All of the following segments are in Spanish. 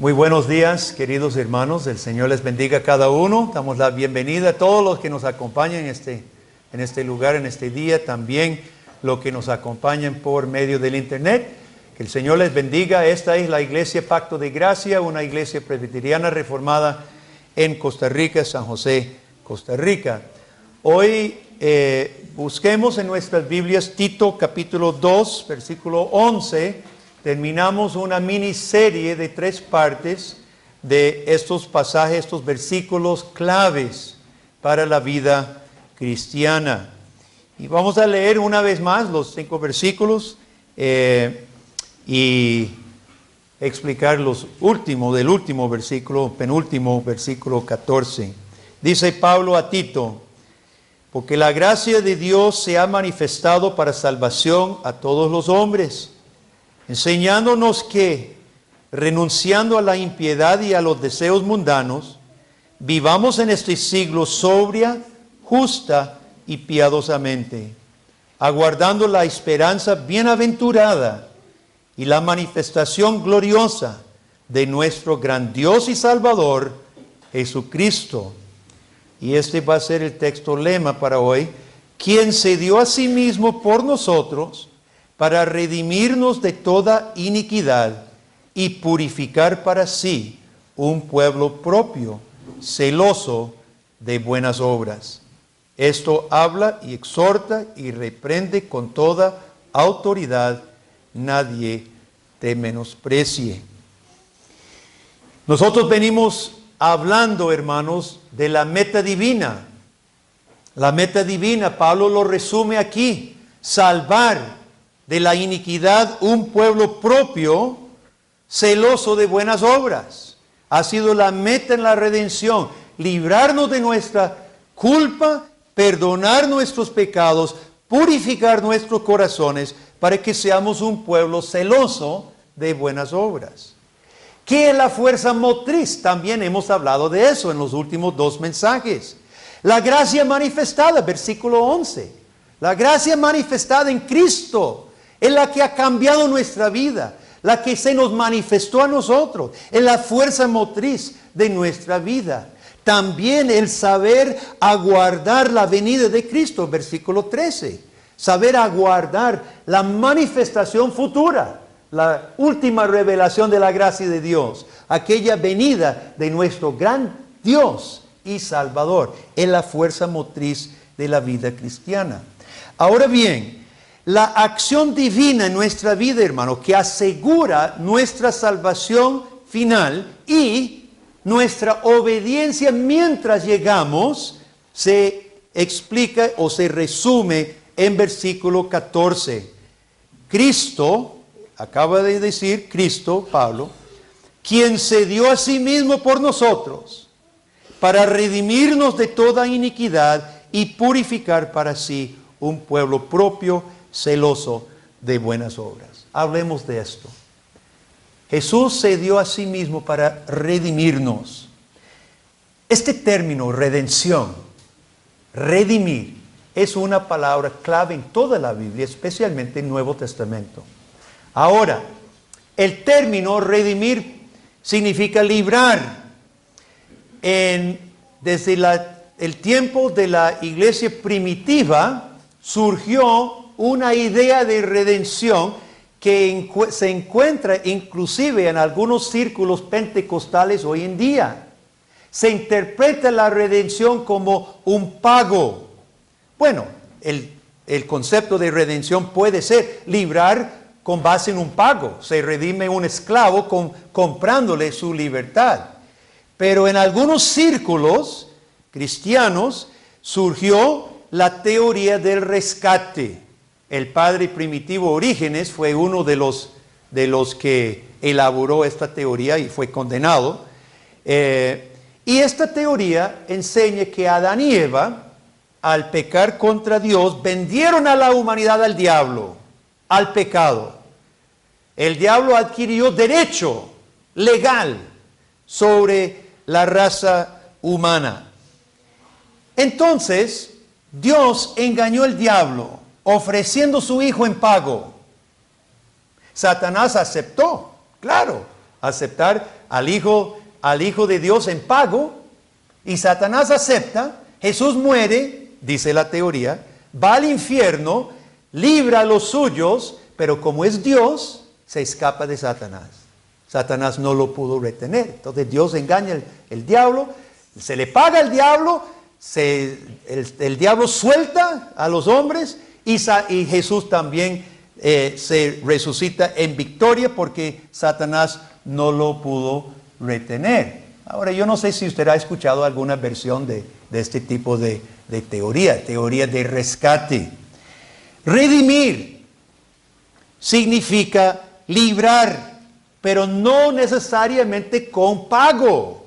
Muy buenos días, queridos hermanos. El Señor les bendiga a cada uno. Damos la bienvenida a todos los que nos acompañan en este lugar, en este día. También los que nos acompañan por medio del internet. Que el Señor les bendiga. Esta es la Iglesia Pacto de Gracia, una iglesia presbiteriana reformada en Costa Rica, San José, Costa Rica. Hoy busquemos en nuestras Biblias Tito capítulo 2, versículo 11. Terminamos una miniserie de 3 partes de estos pasajes, estos versículos claves para la vida cristiana. Y vamos a leer una vez más los 5 versículos y explicar los últimos, del último versículo, penúltimo versículo 14. Dice Pablo a Tito: porque la gracia de Dios se ha manifestado para salvación a todos los hombres, enseñándonos que, renunciando a la impiedad y a los deseos mundanos, vivamos en este siglo sobria, justa y piadosamente, aguardando la esperanza bienaventurada y la manifestación gloriosa de nuestro gran Dios y Salvador, Jesucristo. Y este va a ser el texto lema para hoy: quien se dio a sí mismo por nosotros, para redimirnos de toda iniquidad y purificar para sí un pueblo propio, celoso de buenas obras. Esto habla y exhorta y reprende con toda autoridad. Nadie te menosprecie. Nosotros venimos hablando, hermanos, de la meta divina. La meta divina, Pablo lo resume aquí: salvar de la iniquidad un pueblo propio, celoso de buenas obras. Ha sido la meta en la redención: librarnos de nuestra culpa, perdonar nuestros pecados, purificar nuestros corazones, para que seamos un pueblo celoso de buenas obras. ¿Qué es la fuerza motriz? También hemos hablado de eso en los últimos 2 mensajes. La gracia manifestada, versículo 11. La gracia manifestada en Cristo es la que ha cambiado nuestra vida, la que se nos manifestó a nosotros, es la fuerza motriz de nuestra vida. También el saber aguardar la venida de Cristo, versículo 13. Saber aguardar la manifestación futura, la última revelación de la gracia de Dios, aquella venida de nuestro gran Dios y Salvador, es la fuerza motriz de la vida cristiana. Ahora bien, la acción divina en nuestra vida, hermano, que asegura nuestra salvación final y nuestra obediencia mientras llegamos, se explica o se resume en versículo 14. Cristo, acaba de decir Cristo, Pablo, quien se dio a sí mismo por nosotros, para redimirnos de toda iniquidad y purificar para sí un pueblo propio, celoso de buenas obras. Hablemos de esto. Jesús se dio a sí mismo para redimirnos. Este término, redención, redimir, es una palabra clave en toda la Biblia, especialmente en el Nuevo Testamento. Ahora, el término redimir significa librar. Desde el tiempo de la iglesia primitiva surgió una idea de redención que se encuentra inclusive en algunos círculos pentecostales hoy en día. Se interpreta la redención como un pago. Bueno, el concepto de redención puede ser librar con base en un pago. Se redime un esclavo comprándole su libertad. Pero en algunos círculos cristianos surgió la teoría del rescate. El padre primitivo Orígenes fue uno de los que elaboró esta teoría y fue condenado. Y esta teoría enseña que Adán y Eva, al pecar contra Dios, vendieron a la humanidad al diablo, al pecado. El diablo adquirió derecho legal sobre la raza humana. Entonces, Dios engañó al diablo, ofreciendo su hijo en pago. Satanás aceptó, claro, aceptar al Hijo de Dios en pago, y Satanás acepta, Jesús muere, dice la teoría, va al infierno, libra a los suyos, pero como es Dios, se escapa de Satanás. Satanás no lo pudo retener. Entonces Dios engaña el diablo, se le paga al diablo, el diablo suelta a los hombres y Jesús también se resucita en victoria porque Satanás no lo pudo retener. Ahora, yo no sé si usted ha escuchado alguna versión de este tipo de teoría de rescate. Redimir significa librar, pero no necesariamente con pago.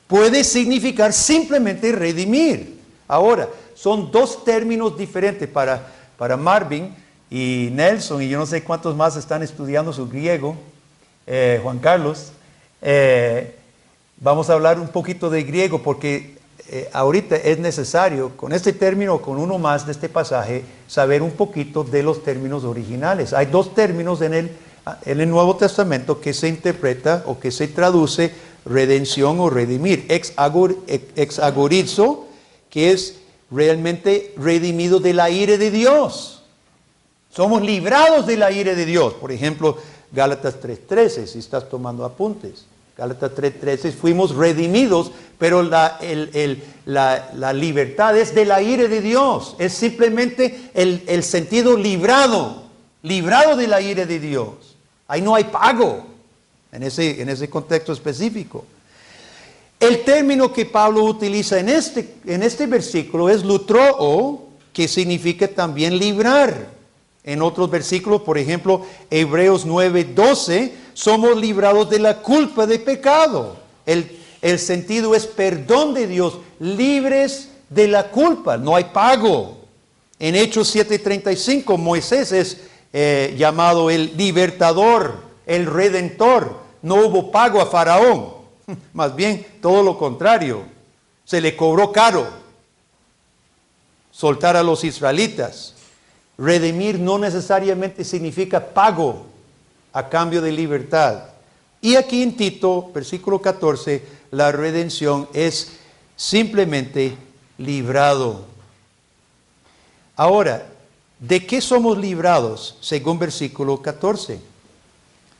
Puede significar simplemente redimir. Ahora, son dos términos diferentes para Marvin y Nelson, y yo no sé cuántos más están estudiando su griego, Juan Carlos. Vamos a hablar un poquito de griego porque ahorita es necesario, con este término o con uno más de este pasaje, saber un poquito de los términos originales. Hay dos términos en el Nuevo Testamento que se interpreta o que se traduce redención o redimir. Ex agorizo, que es realmente redimido de la ira de Dios. Somos librados de la ira de Dios. Por ejemplo, Gálatas 3:13, si estás tomando apuntes. Gálatas 3:13, fuimos redimidos, pero la libertad es de la ira de Dios. Es simplemente el sentido librado de la ira de Dios. Ahí no hay pago en ese contexto específico. El término que Pablo utiliza en este versículo es lutroo, que significa también librar. En otros versículos, por ejemplo, Hebreos 9:12, somos librados de la culpa de pecado. El sentido es perdón de Dios, libres de la culpa, no hay pago. En Hechos 7:35, Moisés es llamado el libertador, el redentor. No hubo pago a Faraón, más bien todo lo contrario. Se le cobró caro soltar a los israelitas. Redimir no necesariamente significa pago a cambio de libertad. Y aquí en Tito, versículo 14, la redención es simplemente librado. Ahora, ¿de qué somos librados? Según versículo 14.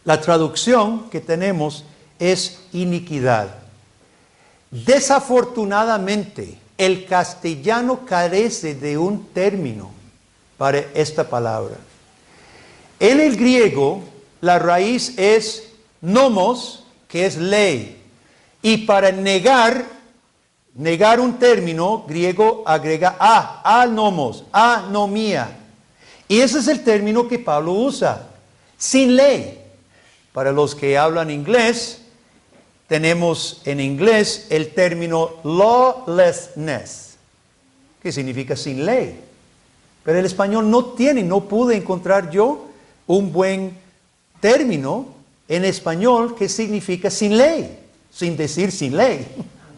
La traducción que tenemos es iniquidad. Desafortunadamente, el castellano carece de un término para esta palabra. En el griego, la raíz es nomos, que es ley. Y para negar un término griego agrega nomos, anomía. Y ese es el término que Pablo usa, sin ley. Para los que hablan inglés, tenemos en inglés el término lawlessness, que significa sin ley. Pero el español no pude encontrar yo un buen término en español que significa sin ley, sin decir sin ley,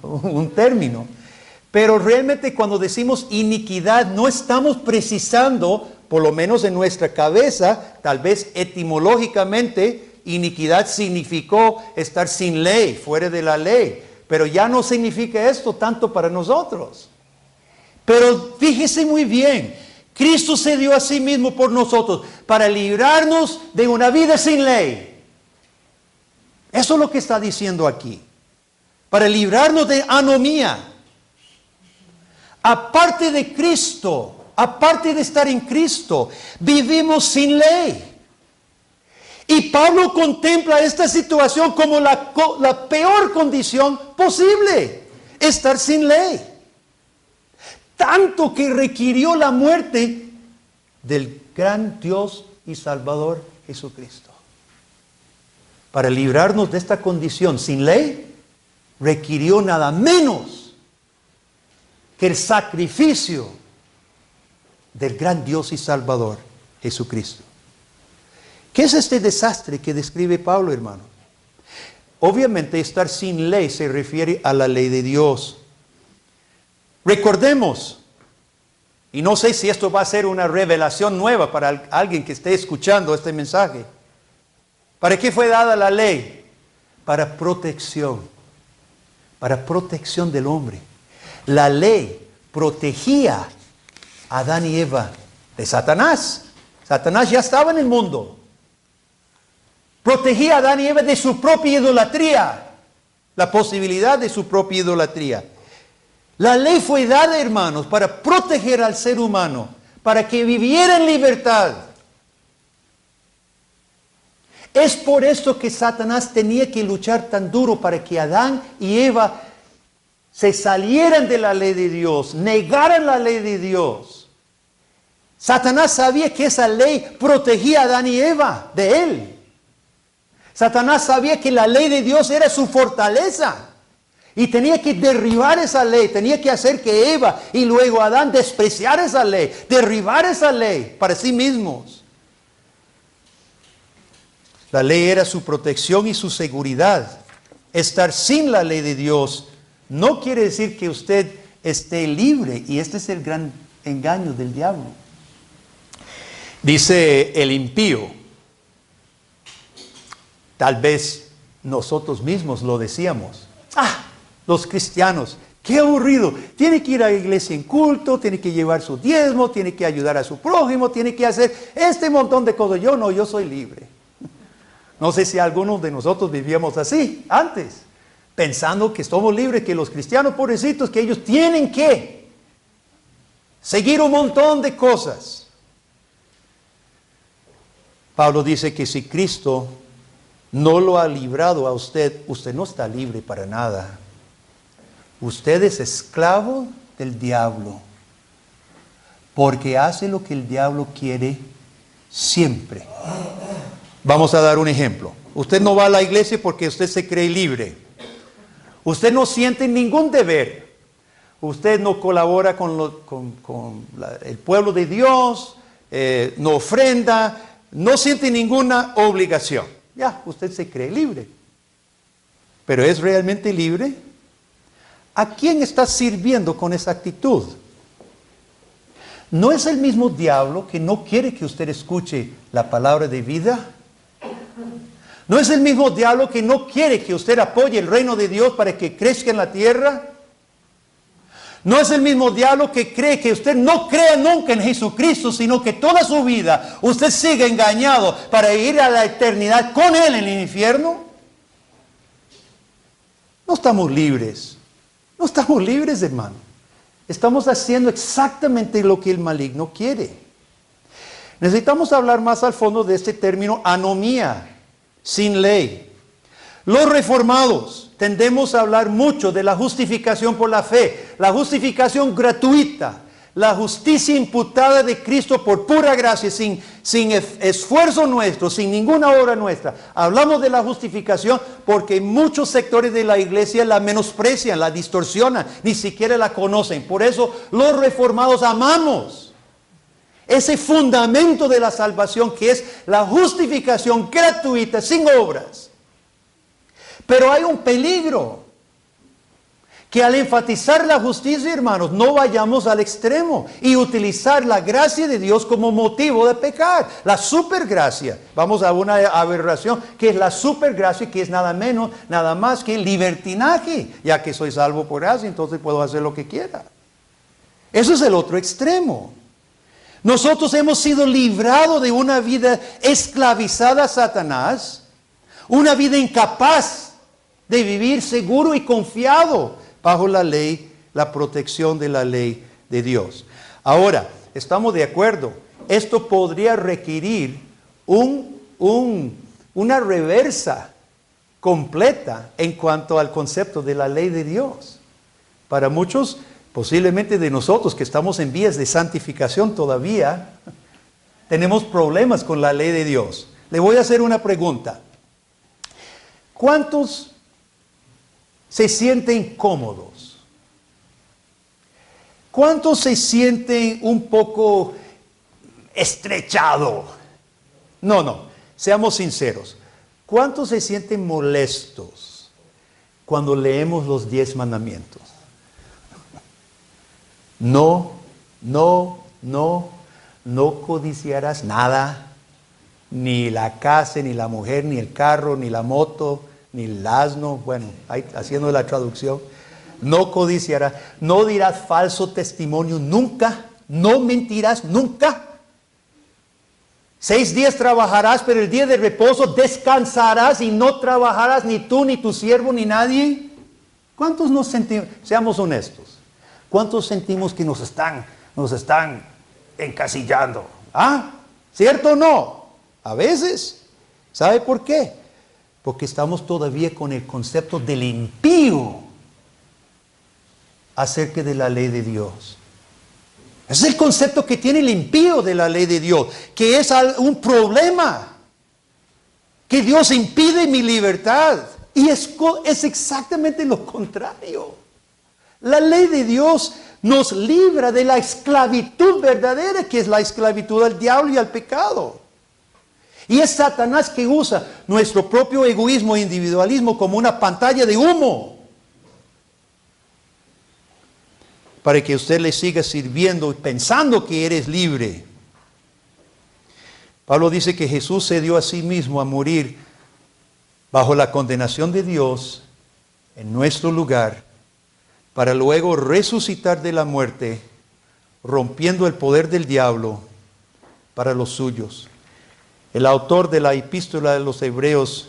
un término. Pero realmente cuando decimos iniquidad no estamos precisando, por lo menos en nuestra cabeza, tal vez etimológicamente, iniquidad significó estar sin ley, fuera de la ley. Pero ya no significa esto tanto para nosotros. Pero fíjese muy bien, Cristo se dio a sí mismo por nosotros para librarnos de una vida sin ley. Eso es lo que está diciendo aquí. Para librarnos de anomía. Aparte de Cristo, aparte de estar en Cristo, vivimos sin ley. Y Pablo contempla esta situación como la peor condición posible, estar sin ley. Tanto que requirió la muerte del gran Dios y Salvador Jesucristo. Para librarnos de esta condición sin ley, requirió nada menos que el sacrificio del gran Dios y Salvador Jesucristo. ¿Qué es este desastre que describe Pablo, hermano? Obviamente estar sin ley se refiere a la ley de Dios. Recordemos, y no sé si esto va a ser una revelación nueva para alguien que esté escuchando este mensaje. ¿Para qué fue dada la ley? para protección del hombre. La ley protegía a Adán y Eva de Satanás. Satanás ya estaba en el mundo. Protegía a Adán y Eva de su propia idolatría, la posibilidad de su propia idolatría. La ley fue dada, hermanos, para proteger al ser humano, para que viviera en libertad. Es por esto que Satanás tenía que luchar tan duro para que Adán y Eva se salieran de la ley de Dios, negaran la ley de Dios. Satanás sabía que esa ley protegía a Adán y Eva de él. Satanás sabía que la ley de Dios era su fortaleza. Y tenía que derribar esa ley, tenía que hacer que Eva y luego Adán despreciar esa ley, derribar esa ley para sí mismos. La ley era su protección y su seguridad. Estar sin la ley de Dios no quiere decir que usted esté libre, y este es el gran engaño del diablo. Dice el impío, tal vez nosotros mismos lo decíamos, los cristianos, qué aburrido, tiene que ir a la iglesia en culto, tiene que llevar su diezmo, tiene que ayudar a su prójimo, tiene que hacer este montón de cosas. Yo soy libre. No sé si algunos de nosotros vivíamos así antes, pensando que somos libres, que los cristianos pobrecitos, que ellos tienen que seguir un montón de cosas. Pablo dice que si Cristo no lo ha librado a usted, usted no está libre para nada. Usted es esclavo del diablo, porque hace lo que el diablo quiere siempre. Vamos a dar un ejemplo. Usted no va a la iglesia porque usted se cree libre. Usted no siente ningún deber. Usted no colabora con el pueblo de Dios, no ofrenda, no siente ninguna obligación. Ya, usted se cree libre. ¿Pero es realmente libre? ¿A quién está sirviendo con esa actitud? ¿No es el mismo diablo que no quiere que usted escuche la palabra de vida? ¿No es el mismo diablo que no quiere que usted apoye el reino de Dios para que crezca en la tierra? ¿No es el mismo diablo que cree que usted no crea nunca en Jesucristo, sino que toda su vida usted sigue engañado para ir a la eternidad con Él en el infierno? No estamos libres. No estamos libres, hermano. Estamos haciendo exactamente lo que el maligno quiere. Necesitamos hablar más al fondo de este término anomía, sin ley. Los reformados tendemos a hablar mucho de la justificación por la fe, la justificación gratuita, la justicia imputada de Cristo por pura gracia, sin esfuerzo nuestro, sin ninguna obra nuestra. Hablamos de la justificación porque muchos sectores de la iglesia la menosprecian, la distorsionan, ni siquiera la conocen. Por eso los reformados amamos ese fundamento de la salvación, que es la justificación gratuita, sin obras. Pero hay un peligro, que al enfatizar la justicia, hermanos, no vayamos al extremo y utilizar la gracia de Dios como motivo de pecar. La supergracia, vamos a una aberración, que es la supergracia, que es nada menos, nada más que libertinaje. Ya que soy salvo por gracia, entonces puedo hacer lo que quiera. Eso es el otro extremo. Nosotros hemos sido librados de una vida esclavizada a Satanás, una vida incapaz de vivir seguro y confiado bajo la ley, la protección de la ley de Dios. Ahora, estamos de acuerdo, esto podría requerir una reversa completa en cuanto al concepto de la ley de Dios. Para muchos, posiblemente de nosotros que estamos en vías de santificación todavía, tenemos problemas con la ley de Dios. Le voy a hacer una pregunta. ¿Cuántos se sienten cómodos? ¿Cuántos se sienten un poco estrechados? No, seamos sinceros. ¿Cuántos se sienten molestos cuando leemos los 10 mandamientos? No codiciarás nada, ni la casa, ni la mujer, ni el carro, ni la moto, ni el asno, bueno, ahí, haciendo la traducción. No codiciarás, no dirás falso testimonio nunca, no mentirás nunca. 6 días trabajarás, pero el día de reposo descansarás y no trabajarás ni tú, ni tu siervo, ni nadie. ¿Cuántos nos sentimos? Seamos honestos. ¿Cuántos sentimos que nos están encasillando? ¿Ah? ¿Cierto o no? A veces. ¿Sabe por qué? Porque estamos todavía con el concepto del impío acerca de la ley de Dios. Es el concepto que tiene el impío de la ley de Dios, que es un problema, que Dios impide mi libertad. Y es exactamente lo contrario. La ley de Dios nos libra de la esclavitud verdadera, que es la esclavitud al diablo y al pecado. Y es Satanás que usa nuestro propio egoísmo e individualismo como una pantalla de humo para que usted le siga sirviendo y pensando que eres libre. Pablo dice que Jesús se dio a sí mismo a morir bajo la condenación de Dios en nuestro lugar, para luego resucitar de la muerte, rompiendo el poder del diablo para los suyos. El autor de la epístola de los Hebreos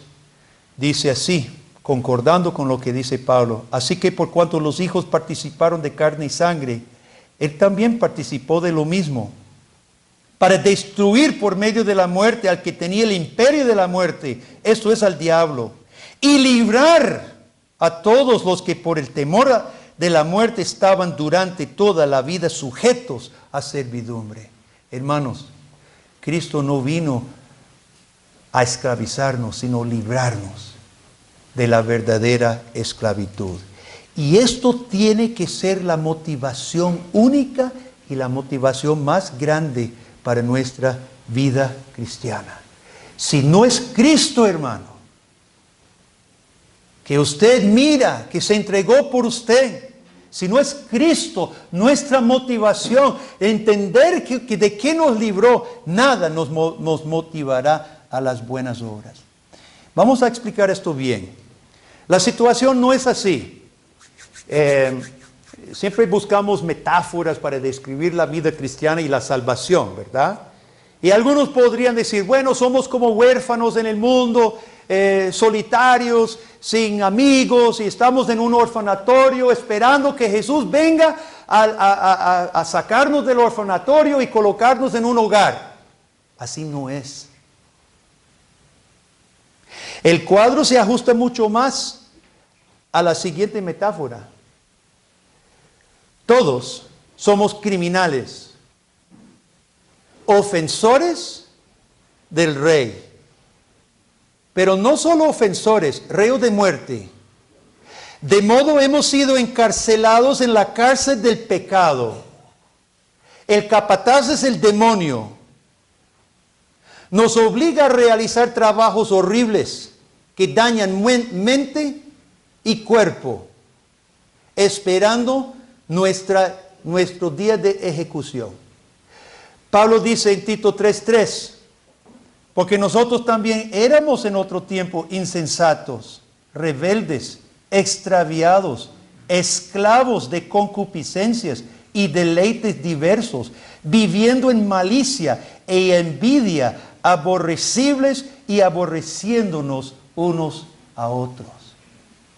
dice así, concordando con lo que dice Pablo: así que por cuanto los hijos participaron de carne y sangre, él también participó de lo mismo, para destruir por medio de la muerte al que tenía el imperio de la muerte, esto es, al diablo, y librar a todos los que por el temor de la muerte estaban durante toda la vida sujetos a servidumbre. Hermanos, Cristo no vino a esclavizarnos, sino librarnos de la verdadera esclavitud. Y esto tiene que ser la motivación única y la motivación más grande para nuestra vida cristiana. Si no es Cristo, hermano, que usted mira, que se entregó por usted, si no es Cristo nuestra motivación, entender que de qué nos libró, nada nos motivará a las buenas obras. Vamos a explicar esto bien. La situación no es así. Siempre buscamos metáforas para describir la vida cristiana y la salvación, ¿verdad? Y algunos podrían decir, bueno, somos como huérfanos en el mundo, solitarios, sin amigos, y estamos en un orfanatorio esperando que Jesús venga a sacarnos del orfanatorio y colocarnos en un hogar. Así no es. El cuadro se ajusta mucho más a la siguiente metáfora. Todos somos criminales, ofensores del rey, pero no solo ofensores, reos de muerte. De modo hemos sido encarcelados en la cárcel del pecado. El capataz es el demonio. Nos obliga a realizar trabajos horribles que dañan mente y cuerpo, esperando nuestro día de ejecución. Pablo dice en Tito 3:3, porque nosotros también éramos en otro tiempo insensatos, rebeldes, extraviados, esclavos de concupiscencias y deleites diversos, viviendo en malicia e envidia, aborrecibles y aborreciéndonos unos a otros.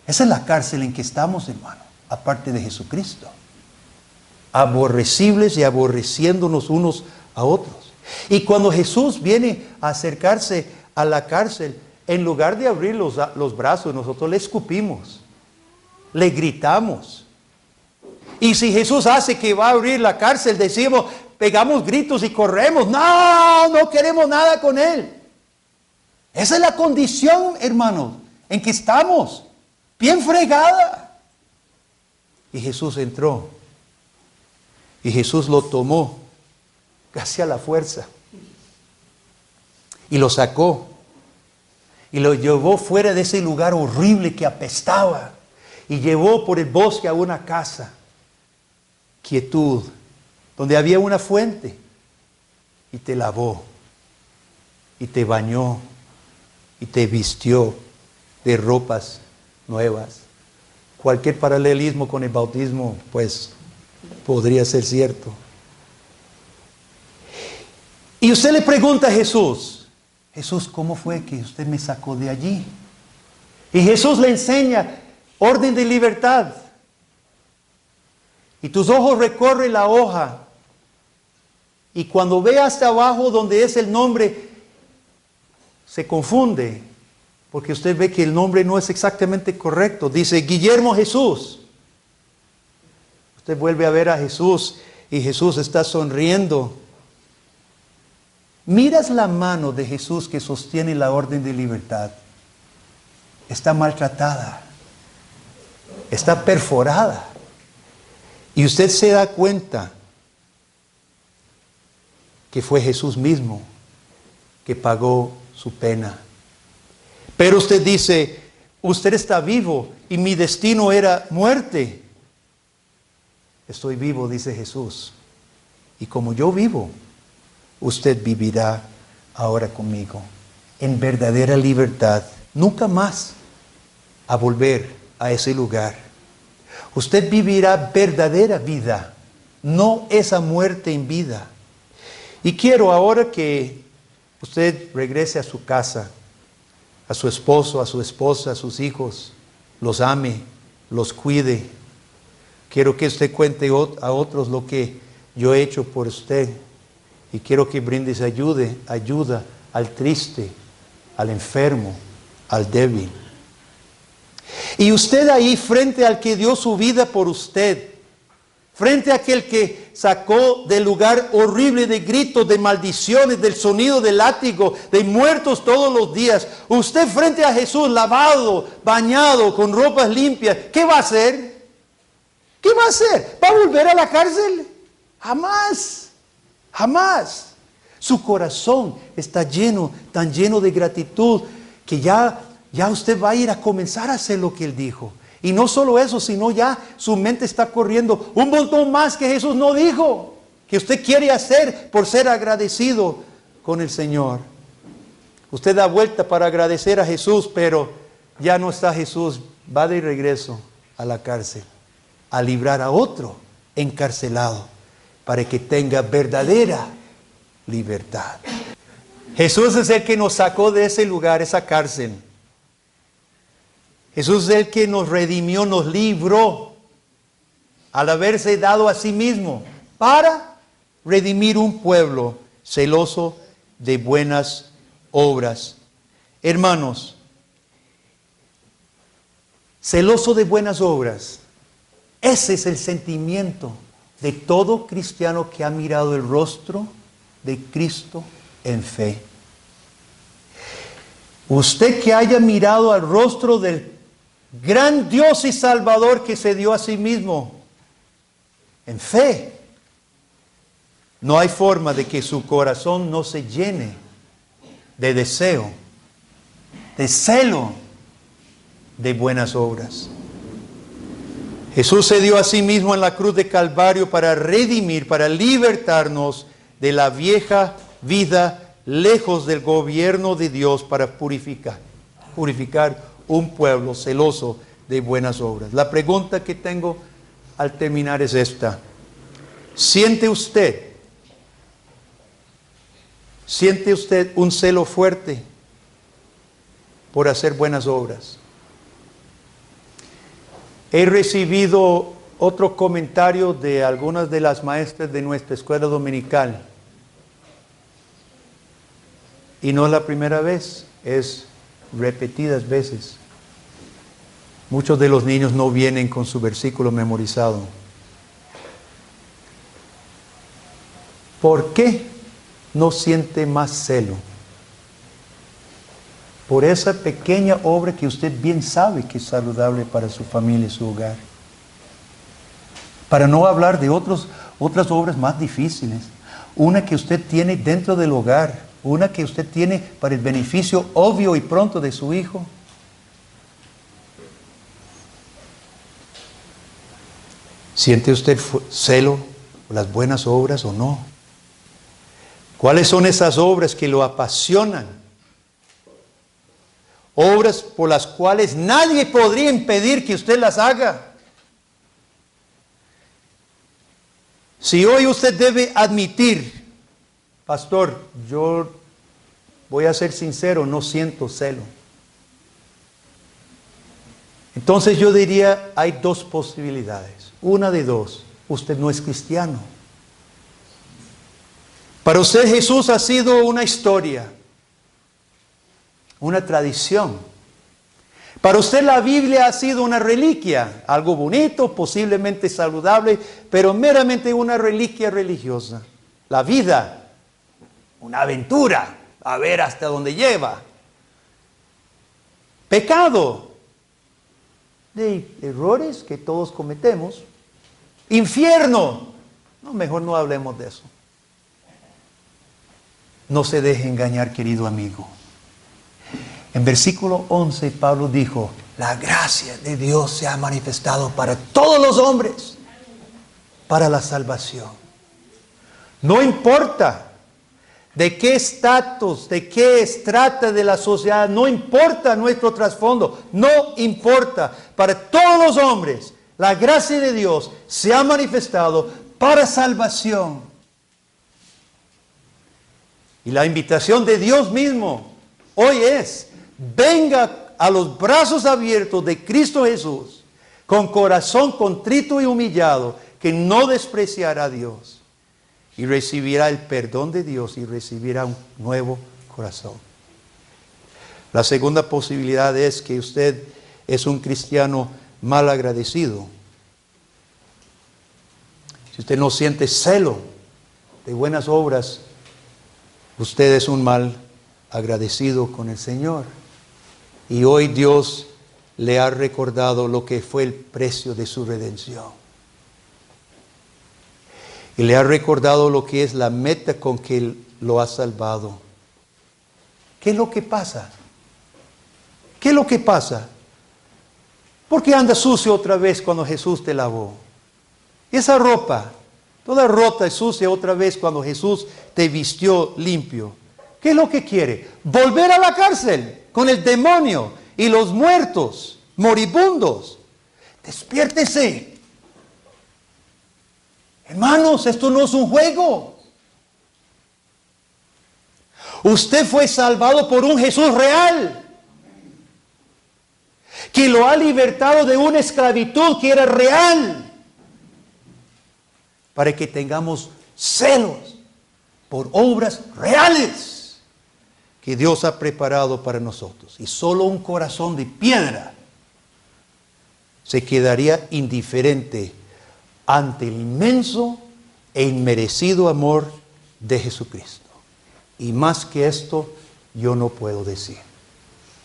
Esa es la cárcel en que estamos, hermano, aparte de Jesucristo. Aborrecibles y aborreciéndonos unos a otros. Y cuando Jesús viene a acercarse a la cárcel, en lugar de abrir los brazos, nosotros le escupimos, le gritamos. Y si Jesús hace que va a abrir la cárcel, decimos, pegamos gritos y corremos. No queremos nada con Él. Esa es la condición, hermanos, en que estamos, bien fregada. Y Jesús entró. Y Jesús lo tomó, casi a la fuerza. Y lo sacó. Y lo llevó fuera de ese lugar horrible que apestaba. Y llevó por el bosque a una casa. Quietud, donde había una fuente. Y te lavó. Y te bañó. Y te vistió de ropas nuevas. Cualquier paralelismo con el bautismo, pues, podría ser cierto. Y usted le pregunta a Jesús, Jesús, ¿cómo fue que usted me sacó de allí? Y Jesús le enseña orden de libertad. Y tus ojos recorren la hoja. Y cuando ve hasta abajo donde es el nombre, se confunde. Porque usted ve que el nombre no es exactamente correcto. Dice Guillermo Jesús. Usted vuelve a ver a Jesús y Jesús está sonriendo. Miras la mano de Jesús que sostiene la orden de libertad. Está maltratada. Está perforada. Y usted se da cuenta que fue Jesús mismo que pagó su pena. Pero usted dice, usted está vivo y mi destino era muerte. Estoy vivo, dice Jesús. Y como yo vivo, usted vivirá ahora conmigo en verdadera libertad. Nunca más a volver a ese lugar. Usted vivirá verdadera vida, no esa muerte en vida. Y quiero ahora que usted regrese a su casa, a su esposo, a su esposa, a sus hijos, los ame, los cuide. Quiero que usted cuente a otros lo que yo he hecho por usted. Y quiero que brindes ayuda al triste, al enfermo, al débil. Y usted ahí, frente al que dio su vida por usted, frente a aquel que sacó del lugar horrible de gritos, de maldiciones, del sonido del látigo, de muertos todos los días, usted frente a Jesús, lavado, bañado, con ropas limpias, ¿qué va a hacer? ¿Qué va a hacer? ¿Va a volver a la cárcel? Jamás, jamás. Su corazón está lleno, tan lleno de gratitud, que ya usted va a ir a comenzar a hacer lo que Él dijo. Y no solo eso, sino ya su mente está corriendo un montón más que Jesús no dijo, que usted quiere hacer por ser agradecido con el Señor. Usted da vuelta para agradecer a Jesús, pero ya no está Jesús, va de regreso a la cárcel, a librar a otro encarcelado, para que tenga verdadera libertad. Jesús es el que nos sacó de ese lugar, esa cárcel. Jesús es el que nos redimió, nos libró al haberse dado a sí mismo para redimir un pueblo celoso de buenas obras. Hermanos, celoso de buenas obras, ese es el sentimiento de todo cristiano que ha mirado el rostro de Cristo en fe. Usted que haya mirado al rostro del gran Dios y Salvador que se dio a sí mismo en fe, no hay forma de que su corazón no se llene de deseo, de celo de buenas obras. Jesús se dio a sí mismo en la cruz de Calvario para redimir, para libertarnos de la vieja vida lejos del gobierno de Dios, para purificar un pueblo celoso de buenas obras. La pregunta que tengo al terminar es esta: ¿Siente usted un celo fuerte por hacer buenas obras? He recibido otro comentario de algunas de las maestras de nuestra escuela dominical. Y no es la primera vez, es repetidas veces. Muchos de los niños no vienen con su versículo memorizado. ¿Por qué no siente más celo por esa pequeña obra que usted bien sabe que es saludable para su familia y su hogar? Para no hablar de otras obras más difíciles. Una que usted tiene dentro del hogar, una que usted tiene para el beneficio obvio y pronto de su hijo. ¿Siente usted celo por las buenas obras o no? ¿Cuáles son esas obras que lo apasionan? obras por las cuales nadie podría impedir que usted las haga. Si hoy usted debe admitir, pastor, yo voy a ser sincero, no siento celo. Entonces yo diría, hay dos posibilidades. Una de dos, usted no es cristiano. Para usted Jesús ha sido una historia, una tradición. Para usted la Biblia ha sido una reliquia, algo bonito, posiblemente saludable, pero meramente una reliquia religiosa. La vida, una aventura, a ver hasta dónde lleva. Pecado, de errores que todos cometemos. Infierno, no, mejor no hablemos de eso. No se deje engañar, querido amigo. En versículo 11, Pablo dijo, la gracia de Dios se ha manifestado para todos los hombres, para la salvación. No importa de qué estatus, de qué estrata de la sociedad, no importa nuestro trasfondo, no importa. Para todos los hombres, la gracia de Dios se ha manifestado para salvación. Y la invitación de Dios mismo hoy es, venga a los brazos abiertos de Cristo Jesús, con corazón contrito y humillado, que no despreciará a Dios, y recibirá el perdón de Dios y recibirá un nuevo corazón. La segunda posibilidad es que usted es un cristiano mal agradecido. Si usted no siente celo de buenas obras, usted es un mal agradecido con el Señor. Y hoy Dios le ha recordado lo que fue el precio de su redención. Y le ha recordado lo que es la meta con que Él lo ha salvado. ¿Qué es lo que pasa? ¿Qué es lo que pasa? ¿Por qué anda sucio otra vez cuando Jesús te lavó? ¿Y esa ropa, toda rota y sucia otra vez cuando Jesús te vistió limpio? ¿Qué es lo que quiere? Volver a la cárcel con el demonio y los muertos, moribundos. Despiértese. Hermanos, esto no es un juego. Usted fue salvado por un Jesús real, que lo ha libertado de una esclavitud que era real, para que tengamos celos por obras reales que Dios ha preparado para nosotros. Y solo un corazón de piedra se quedaría indiferente ante el inmenso e inmerecido amor de Jesucristo. Y más que esto, yo no puedo decir.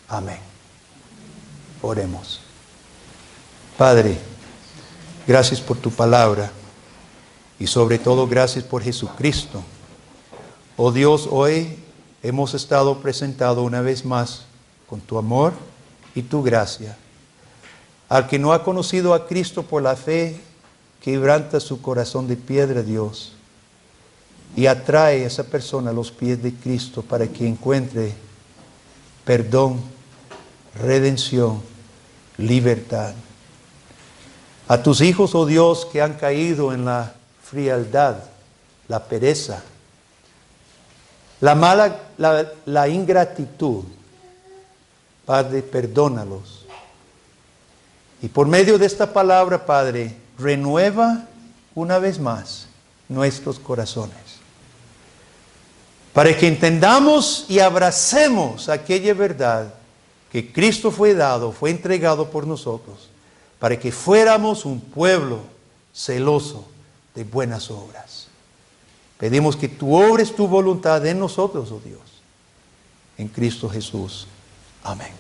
Amén. Oremos. Padre, gracias por tu palabra y sobre todo gracias por Jesucristo. Oh Dios, hoy hemos estado presentados una vez más con tu amor y tu gracia. Al que no ha conocido a Cristo por la fe, quebranta su corazón de piedra, Dios, y atrae a esa persona a los pies de Cristo para que encuentre perdón, redención, libertad. A tus hijos, oh Dios, que han caído en la frialdad, la pereza, la ingratitud, Padre, perdónalos. Y por medio de esta palabra, Padre, renueva una vez más nuestros corazones, para que entendamos y abracemos aquella verdad que Cristo fue dado, fue entregado por nosotros, para que fuéramos un pueblo celoso de buenas obras. Pedimos que tú obres tu voluntad en nosotros, oh Dios, en Cristo Jesús. Amén.